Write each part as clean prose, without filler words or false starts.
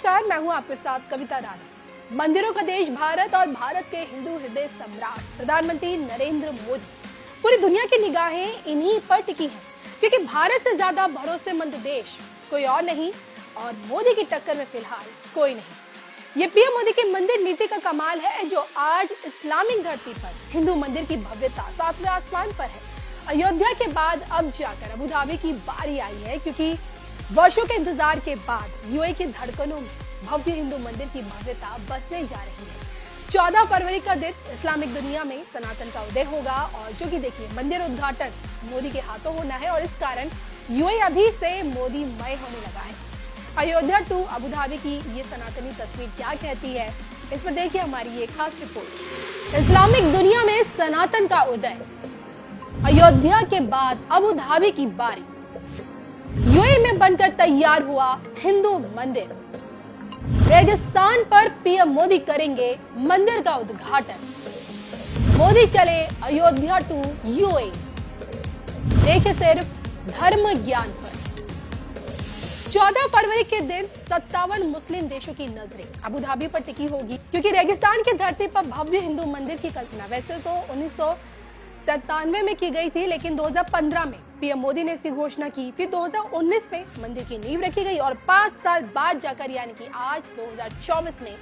नमस्कार, मैं हूं आपके साथ कविता राणा। मंदिरों का देश भारत और भारत के हिंदू हृदय सम्राट प्रधानमंत्री नरेंद्र मोदी, पूरी दुनिया की निगाहें इन्हीं पर टिकी हैं, क्योंकि भारत से ज्यादा भरोसेमंद देश कोई और नहीं और मोदी की टक्कर में फिलहाल कोई नहीं। ये पीएम मोदी की मंदिर नीति का कमाल है, जो आज इस्लामिक धरती पर हिंदू मंदिर की भव्यता सातवें आसमान पर है। अयोध्या के बाद अब जाकर अबू धाबी की बारी आई है, क्योंकि वर्षों के इंतजार के बाद यूएई की धड़कनों में भव्य हिंदू मंदिर की भव्यता बसने जा रही है। 14 फरवरी का दिन इस्लामिक दुनिया में सनातन का उदय होगा, और जो कि देखिए मंदिर उद्घाटन मोदी के हाथों होना है, और इस कारण यूएई अभी से मोदीमय होने लगा है। अयोध्या टू अबू धाबी की ये सनातनी तस्वीर क्या कहती है, इस पर देखिए हमारी ये खास रिपोर्ट। इस्लामिक दुनिया में सनातन का उदय, अयोध्या के बाद अबू धाबी की बारी। यूएई में बनकर तैयार हुआ हिंदू मंदिर। रेगिस्तान पर पीएम मोदी करेंगे मंदिर का उद्घाटन। मोदी चले अयोध्या टू यूएई, देखे सिर्फ धर्म ज्ञान पर। 14 फरवरी के दिन 57 मुस्लिम देशों की नजरें अबू धाबी पर टिकी होगी, क्योंकि रेगिस्तान की धरती पर भव्य हिंदू मंदिर की कल्पना वैसे तो 1997 में की गई थी, लेकिन 2015 में पीएम मोदी ने इसकी घोषणा की। फिर 2019 में मंदिर की नींव रखी गई, और 5 साल बाद जाकर यानी कि आज 2024 में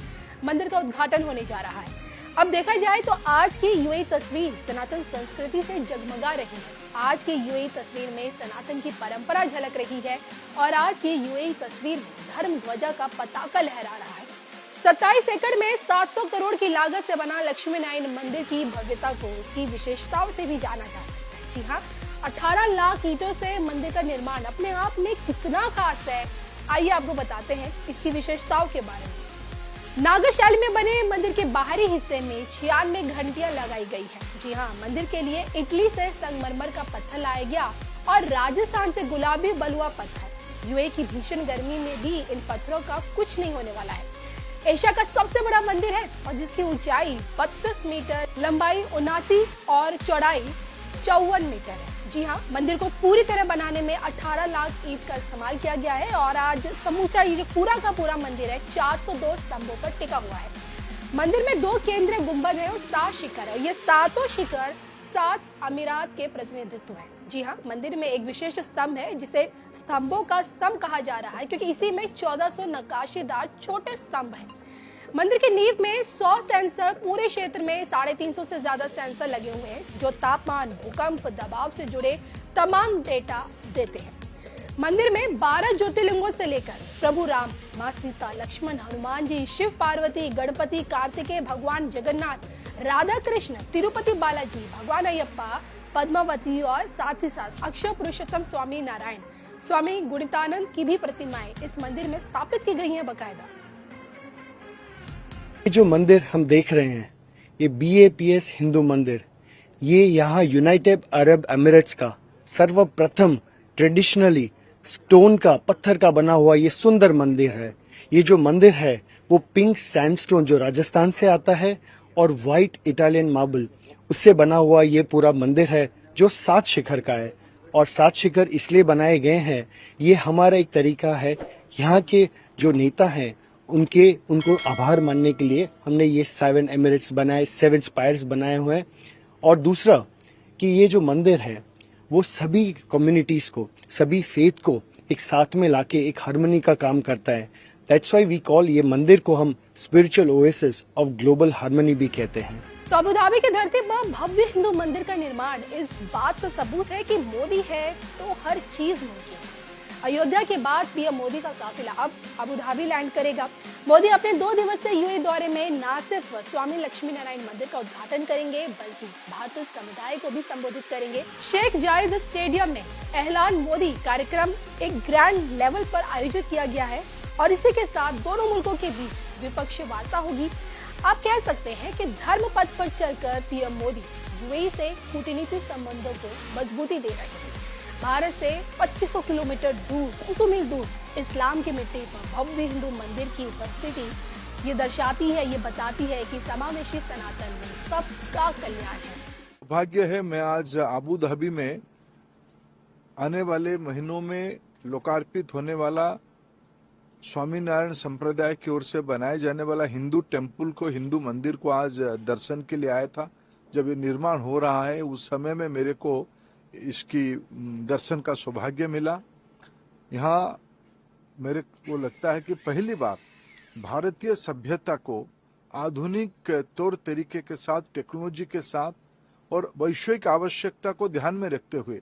मंदिर का उद्घाटन होने जा रहा है। अब देखा जाए तो आज की यूएई तस्वीर सनातन संस्कृति से जगमगा रही है। आज की यूएई तस्वीर में सनातन की परंपरा झलक रही है, और आज की यूएई तस्वीर में धर्म ध्वजा का पताका लहरा रहा है। 27 एकड़ में 700 करोड़ की लागत से बना लक्ष्मी नारायण मंदिर की भव्यता को उसकी विशेषताओं से भी जाना जा सकता है। जी हाँ, 18 लाख ईंटों से मंदिर का निर्माण अपने आप में कितना खास है, आइए आपको बताते हैं इसकी विशेषताओं के बारे में। नागर शैली में बने मंदिर के बाहरी हिस्से में 96 घंटियां लगाई गई है। जी हाँ, मंदिर के लिए इटली से संगमरमर का पत्थर लाया गया और राजस्थान से गुलाबी बलुआ पत्थर। यूएई की भीषण गर्मी में भी इन पत्थरों का कुछ नहीं होने वाला है। एशिया का सबसे बड़ा मंदिर है, और जिसकी ऊंचाई 32 मीटर, लंबाई 79 और चौड़ाई 54 मीटर है। जी हाँ, मंदिर को पूरी तरह बनाने में 18 लाख ईंट का इस्तेमाल किया गया है, और आज समूचा ये जो पूरा का पूरा मंदिर है 402 स्तंभों पर टिका हुआ है। मंदिर में 2 केंद्रीय गुंबद है और 7 शिखर है। ये सातों शिखर 7 अमीरात के प्रतिनिधित्व है। जी हाँ, मंदिर में एक विशेष स्तंभ है जिसे स्तंभों का स्तंभ कहा जा रहा है, क्योंकि इसी में 1400 नक्काशीदार छोटे स्तंभ हैं। मंदिर की नींव में 100 सेंसर, पूरे क्षेत्र में 350 से ज्यादा सेंसर लगे हुए हैं, जो तापमान, भूकंप, दबाव से जुड़े तमाम डेटा देते हैं। मंदिर में 12 ज्योतिर्लिंगों से लेकर प्रभु राम, माँ सीता, लक्ष्मण, हनुमान जी, शिव पार्वती, गणपति, कार्तिकेय, भगवान जगन्नाथ, राधा कृष्ण, तिरुपति बालाजी, भगवान अयप्पा, पद्मावती और साथ ही साथ अक्षय पुरुषोत्तम स्वामी नारायण, स्वामी गुणितानंद की भी प्रतिमाएं इस मंदिर में स्थापित की गई हैं बकायदा। ये जो मंदिर हम देख रहे हैं, ये BAPS हिंदू मंदिर, ये यहाँ यूनाइटेड अरब एमिरेट्स का सर्वप्रथम ट्रेडिशनली स्टोन का, पत्थर का बना हुआ ये सुंदर मंदिर है। ये जो मंदिर है वो पिंक सैंडस्टोन जो राजस्थान से आता है और व्हाइट इटालियन मार्बल उससे बना हुआ ये पूरा मंदिर है, जो 7 शिखर का है। और 7 शिखर इसलिए बनाए गए हैं, ये हमारा एक तरीका है, यहाँ के जो नेता हैं उनको आभार मानने के लिए हमने ये 7 एमिरेट्स बनाए, 7 स्पायर्स बनाए हुए हैं। और दूसरा कि ये जो मंदिर है वो सभी कम्युनिटीज को, सभी फेथ को एक साथ में लाके एक हार्मनी का काम करता है। दैट्स व्हाई वी कॉल ये मंदिर को हम spiritual oasis of global harmony भी कहते हैं। तो अबू धाबी की धरती पर भव्य हिंदू मंदिर का निर्माण इस बात का सबूत है कि मोदी है तो हर चीज मुमकिन है। अयोध्या के बाद पीएम मोदी का काफिला अब अबू धाबी लैंड करेगा। मोदी अपने 2 दिवसीय यूएई दौरे में न सिर्फ स्वामी लक्ष्मी नारायण मंदिर का उद्घाटन करेंगे, बल्कि भारतीय समुदाय को भी संबोधित करेंगे। शेख जायद स्टेडियम में एहलान मोदी कार्यक्रम एक ग्रैंड लेवल पर आयोजित किया गया है, और इसी के साथ दोनों मुल्कों के बीच द्विपक्षीय वार्ता होगी। आप कह सकते हैं कि धर्म पथ पर चलकर पीएम मोदी यूएई से कूटनीतिक संबंधों को मजबूती दे रहे हैं। भारत से 2500 किलोमीटर दूर, 200 मील दूर इस्लाम की मिट्टी पर भव्य हिंदू मंदिर की उपस्थिति ये दर्शाती है, ये बताती है कि समावेशी सनातन में सबका कल्याण है। भाग्य है मैं आज अबू धाबी में आने वाले महीनों में लोकार्पित होने वाला स्वामीनारायण संप्रदाय की ओर से बनाए जाने वाला हिंदू टेम्पल को, हिंदू मंदिर को आज दर्शन के लिए आया था। जब ये निर्माण हो रहा है उस समय में मेरे को इसकी दर्शन का सौभाग्य मिला। यहाँ मेरे को लगता है कि पहली बार भारतीय सभ्यता को आधुनिक तौर तरीके के साथ, टेक्नोलॉजी के साथ और वैश्विक आवश्यकता को ध्यान में रखते हुए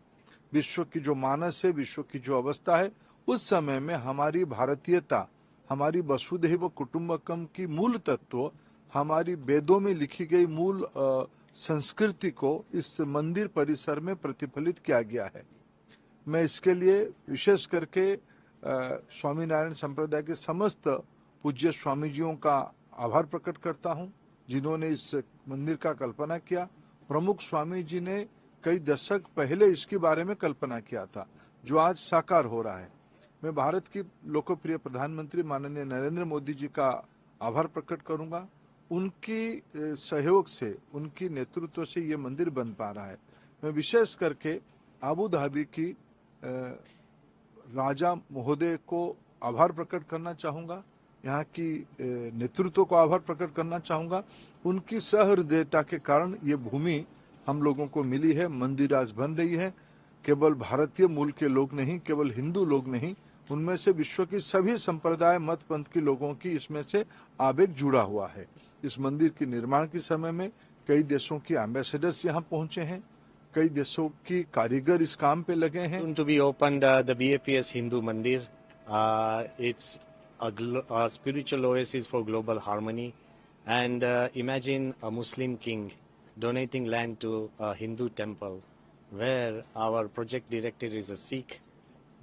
विश्व की जो मानस है, विश्व की जो अवस्था है, उस समय में हमारी भारतीयता, हमारी वसुधैव कुटुंबकम की मूल तत्व, हमारी वेदों में लिखी गई मूल संस्कृति को इस मंदिर परिसर में प्रतिफलित किया गया है। मैं इसके लिए विशेष करके स्वामीनारायण संप्रदाय के समस्त पूज्य स्वामी जियों का आभार प्रकट करता हूं, जिन्होंने इस मंदिर का कल्पना किया। प्रमुख स्वामी जी ने कई दशक पहले इसके बारे में कल्पना किया था, जो आज साकार हो रहा है। मैं भारत की लोकप्रिय प्रधानमंत्री माननीय नरेंद्र मोदी जी का आभार प्रकट करूंगा। उनकी सहयोग से, उनकी नेतृत्व से ये मंदिर बन पा रहा है। मैं विशेष करके आबू धाबी की राजा महोदय को आभार प्रकट करना चाहूँगा, यहाँ की नेतृत्व को आभार प्रकट करना चाहूँगा। उनकी सहृदयता के कारण ये भूमि हम लोगों को मिली है, मंदिर आज बन रही है। केवल भारतीय मूल के लोग नहीं, केवल हिंदू लोग नहीं, उनमें से विश्व की सभी संप्रदाय, मत पंथ के लोगों की इसमें से आवेग जुड़ा हुआ है। इस मंदिर के निर्माण के समय में कई देशों के एम्बेसडर्स यहाँ पहुंचे हैं, कई देशों की कारीगर इस काम पे लगे हैं। Soon to be opened, the BAPS Hindu Mandir. It's a spiritual oasis for global harmony. And imagine a Muslim king donating land to a Hindu temple, where our project director is a Sikh,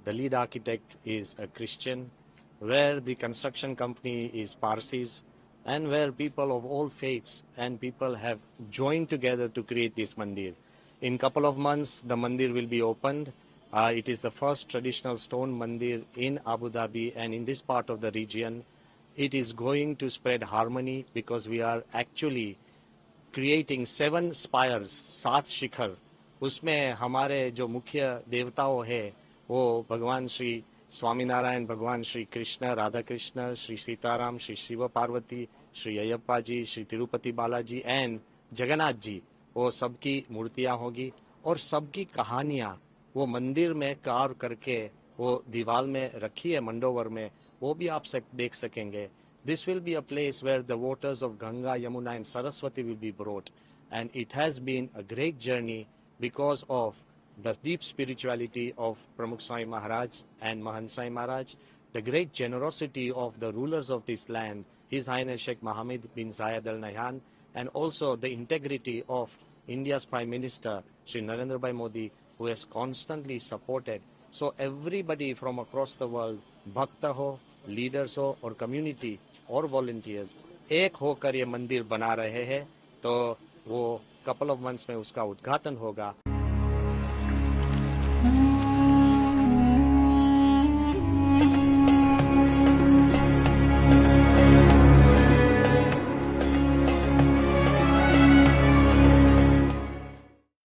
the lead architect is a Christian, where the construction company is Parsis, and where people of all faiths and people have joined together to create this mandir. In couple of months, the mandir will be opened. It is the first traditional stone mandir in Abu Dhabi and in this part of the region. It is going to spread harmony because we are actually creating 7 spires, 7 शिखर। उसमें हमारे जो मुख्य देवताओं है वो भगवान श्री स्वामीनारायण, भगवान श्री कृष्ण, राधा कृष्ण, श्री सीताराम, श्री शिव पार्वती, श्री अयप्पा जी, Shri Tirupati Balaji and Jagannath ji, वो सबकी मूर्तियां होगी और सबकी कहानियां वो मंदिर में कार्व करके वो दीवार में रखी है मंडोवर में, वो भी आप देख सकेंगे। This will be a place where the waters of Ganga, Yamuna and Saraswati will be brought, and it has been a great journey because of the deep spirituality of Pramukh Swami Maharaj and Mahant Sai Maharaj, the great generosity of the rulers of this land, His Highness Sheikh Mohammed bin Zayed Al Nahyan, and also the integrity of India's Prime Minister, Shri Narendra Bhai Modi, who has constantly supported. So everybody from across the world, bhakta ho, leaders हो और community और volunteers एक होकर ये मंदिर बना रहे हैं, तो वो couple of months में उसका उद्घाटन होगा।